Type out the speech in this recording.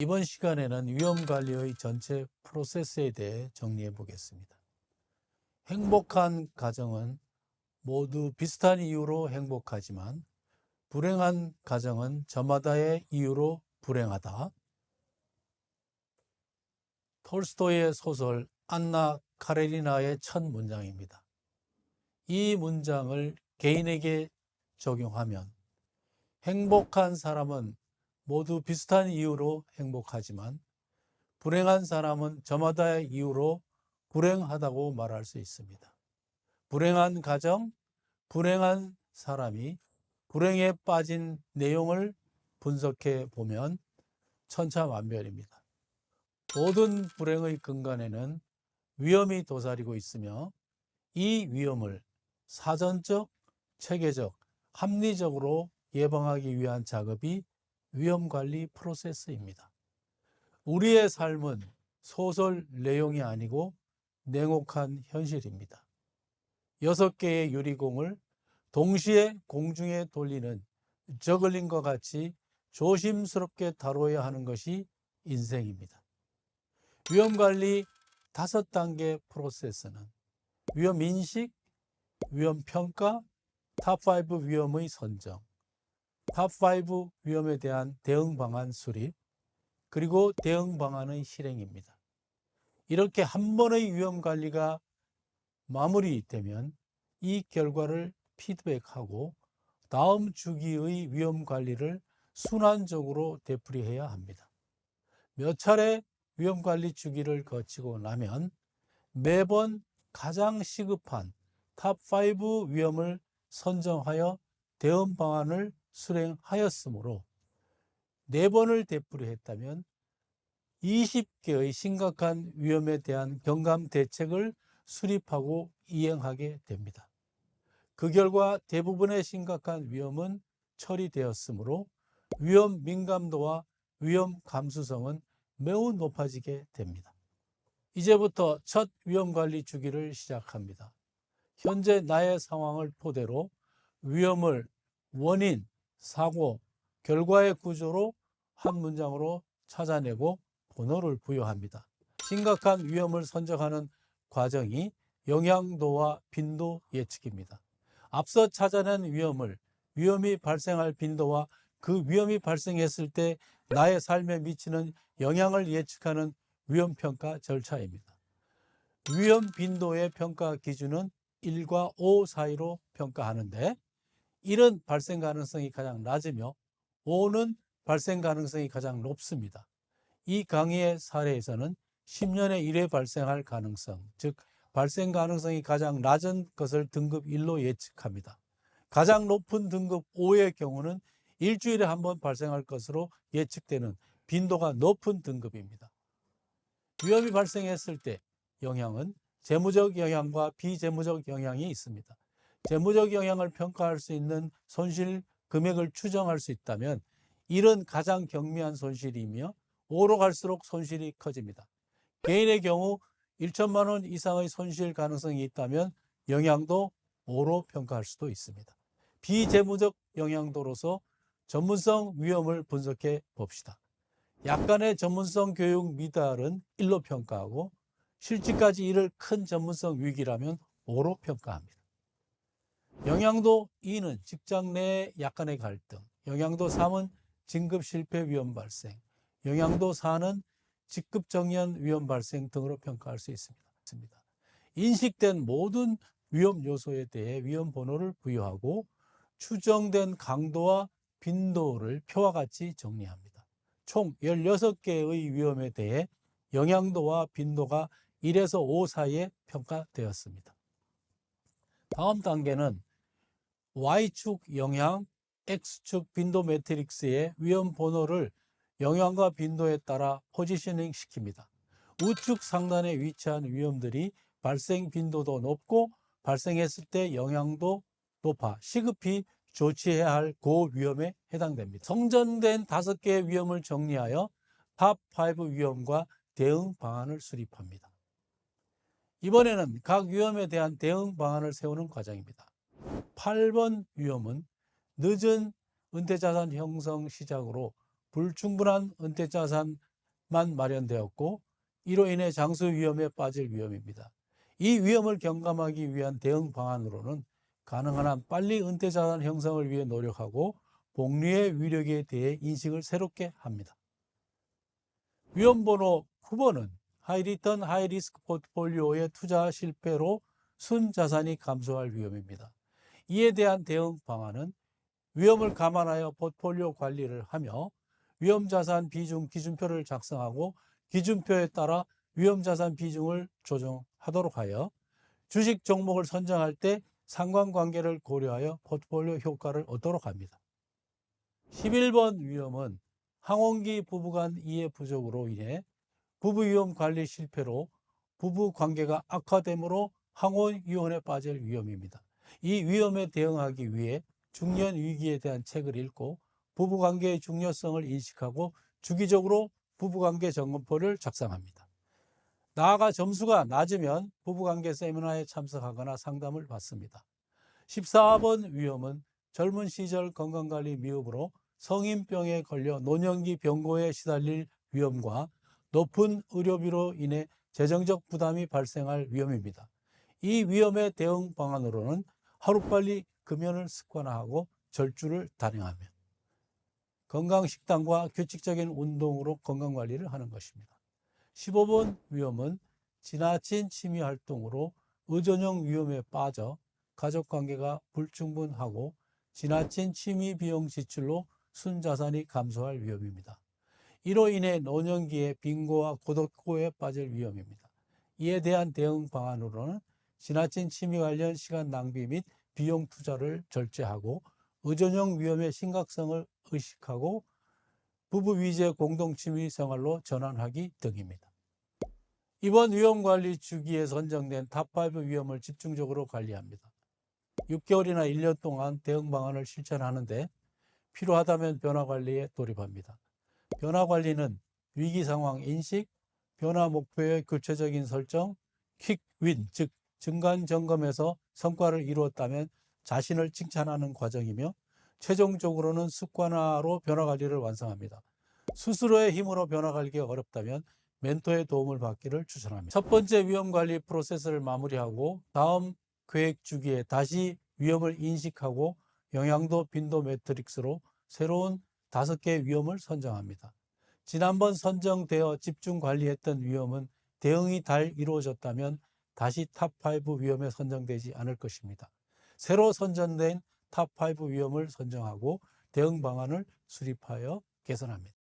이번 시간에는 위험관리의 전체 프로세스에 대해 정리해 보겠습니다. 행복한 가정은 모두 비슷한 이유로 행복하지만 불행한 가정은 저마다의 이유로 불행하다. 톨스토이의 소설 안나 카레리나의 첫 문장입니다. 이 문장을 개인에게 적용하면 행복한 사람은 모두 비슷한 이유로 행복하지만 불행한 사람은 저마다의 이유로 불행하다고 말할 수 있습니다. 불행한 가정, 불행한 사람이 불행에 빠진 내용을 분석해 보면 천차만별입니다. 모든 불행의 근간에는 위험이 도사리고 있으며 이 위험을 사전적, 체계적, 합리적으로 예방하기 위한 작업이 위험관리 프로세스입니다. 우리의 삶은 소설 내용이 아니고 냉혹한 현실입니다. 6개의 유리공을 동시에 공중에 돌리는 저글링과 같이 조심스럽게 다뤄야 하는 것이 인생입니다. 위험관리 5단계 프로세스는 위험인식, 위험평가, 탑5 위험의 선정, 탑5 위험에 대한 대응 방안 수립, 그리고 대응 방안의 실행입니다. 이렇게 한 번의 위험 관리가 마무리되면 이 결과를 피드백하고 다음 주기의 위험 관리를 순환적으로 되풀이해야 합니다. 몇 차례 위험 관리 주기를 거치고 나면 매번 가장 시급한 탑5 위험을 선정하여 대응 방안을 수행하였으므로 4번을 되풀이했다면 20개의 심각한 위험에 대한 경감 대책을 수립하고 이행하게 됩니다. 그 결과 대부분의 심각한 위험은 처리되었으므로 위험 민감도와 위험 감수성은 매우 높아지게 됩니다. 이제부터 첫 위험관리 주기를 시작합니다. 현재 나의 상황을 토대로 위험을 원인, 사고, 결과의 구조로 한 문장으로 찾아내고 번호를 부여합니다. 심각한 위험을 선정하는 과정이 영향도와 빈도 예측입니다. 앞서 찾아낸 위험이 발생할 빈도와 그 위험이 발생했을 때 나의 삶에 미치는 영향을 예측하는 위험평가 절차입니다. 위험 빈도의 평가 기준은 1과 5 사이로 평가하는데 1은 발생 가능성이 가장 낮으며 5는 발생 가능성이 가장 높습니다. 이 강의의 사례에서는 10년에 1회 발생할 가능성, 즉 발생 가능성이 가장 낮은 것을 등급 1로 예측합니다. 가장 높은 등급 5의 경우는 일주일에 한 번 발생할 것으로 예측되는 빈도가 높은 등급입니다. 위험이 발생했을 때 영향은 재무적 영향과 비재무적 영향이 있습니다. 재무적 영향을 평가할 수 있는 손실 금액을 추정할 수 있다면 1은 가장 경미한 손실이며 5로 갈수록 손실이 커집니다. 개인의 경우 1천만 원 이상의 손실 가능성이 있다면 영향도 5로 평가할 수도 있습니다. 비재무적 영향도로서 전문성 위험을 분석해 봅시다. 약간의 전문성 교육 미달은 1로 평가하고 실직까지 이를 큰 전문성 위기라면 5로 평가합니다. 영향도 2는 직장 내 약간의 갈등, 영향도 3은 진급 실패 위험 발생, 영향도 4는 직급 정년 위험 발생 등으로 평가할 수 있습니다. 인식된 모든 위험 요소에 대해 위험 번호를 부여하고 추정된 강도와 빈도를 표와 같이 정리합니다. 총 16개의 위험에 대해 영향도와 빈도가 1에서 5 사이에 평가되었습니다. 다음 단계는 Y축 영향, X축 빈도 매트릭스의 위험 번호를 영향과 빈도에 따라 포지셔닝 시킵니다. 우측 상단에 위치한 위험들이 발생 빈도도 높고 발생했을 때 영향도 높아 시급히 조치해야 할 고위험에 해당됩니다. 성전된 5개의 위험을 정리하여 탑5 위험과 대응 방안을 수립합니다. 이번에는 각 위험에 대한 대응 방안을 세우는 과정입니다. 8번 위험은 늦은 은퇴자산 형성 시작으로 불충분한 은퇴자산 마련되었고 이로 인해 장수 위험에 빠질 위험입니다. 이 위험을 경감하기 위한 대응 방안으로는 가능한 한 빨리 은퇴 자산 형성을 위해 노력하고 복리의 위력에 대해 인식을 새롭게 합니다. 위험번호 9번은 하이리턴 하이리스크 포트폴리오의 투자 실패로 순자산이 감소할 위험입니다. 이에 대한 대응 방안은 위험을 감안하여 포트폴리오 관리를 하며 위험자산 비중 기준표를 작성하고 기준표에 따라 위험자산 비중을 조정하도록 하여 주식 종목을 선정할 때 상관관계를 고려하여 포트폴리오 효과를 얻도록 합니다. 11번 위험은 항원기 부부간 이해 부족으로 인해 부부위험 관리 실패로 부부관계가 악화되므로 항원이혼에 빠질 위험입니다. 이 위험에 대응하기 위해 중년 위기에 대한 책을 읽고 부부관계의 중요성을 인식하고 주기적으로 부부관계 점검표를 작성합니다. 나아가 점수가 낮으면 부부관계 세미나에 참석하거나 상담을 받습니다. 14번 위험은 젊은 시절 건강관리 미흡으로 성인병에 걸려 노년기 병고에 시달릴 위험과 높은 의료비로 인해 재정적 부담이 발생할 위험입니다. 이 위험의 대응 방안으로는 하루빨리 금연을 습관화하고 절주를 단행하며 건강식단과 규칙적인 운동으로 건강관리를 하는 것입니다. 15번 위험은 지나친 취미활동으로 의존형 위험에 빠져 가족관계가 불충분하고 지나친 취미 비용 지출로 순자산이 감소할 위험입니다. 이로 인해 노년기에 빈고와 고독고에 빠질 위험입니다. 이에 대한 대응 방안으로는 지나친 취미 관련 시간 낭비 및 비용 투자를 절제하고 의존형 위험의 심각성을 의식하고 부부 위주의 공동 취미 생활로 전환하기 등입니다. 이번 위험관리 주기에 선정된 탑5 위험을 집중적으로 관리합니다. 6개월이나 1년 동안 대응 방안을 실천하는데 필요하다면 변화관리에 돌입합니다. 변화관리는 위기 상황 인식, 변화 목표의 구체적인 설정, 퀵윈, 즉 중간 점검에서 성과를 이루었다면 자신을 칭찬하는 과정이며 최종적으로는 습관화로 변화관리를 완성합니다. 스스로의 힘으로 변화관리가 어렵다면 멘토의 도움을 받기를 추천합니다. 첫 번째 위험관리 프로세스를 마무리하고 다음 계획 주기에 다시 위험을 인식하고 영향도 빈도 매트릭스로 새로운 5개의 위험을 선정합니다. 지난번 선정되어 집중 관리했던 위험은 대응이 잘 이루어졌다면 다시 탑5 위험에 선정되지 않을 것입니다. 새로 선정된 탑5 위험을 선정하고 대응 방안을 수립하여 개선합니다.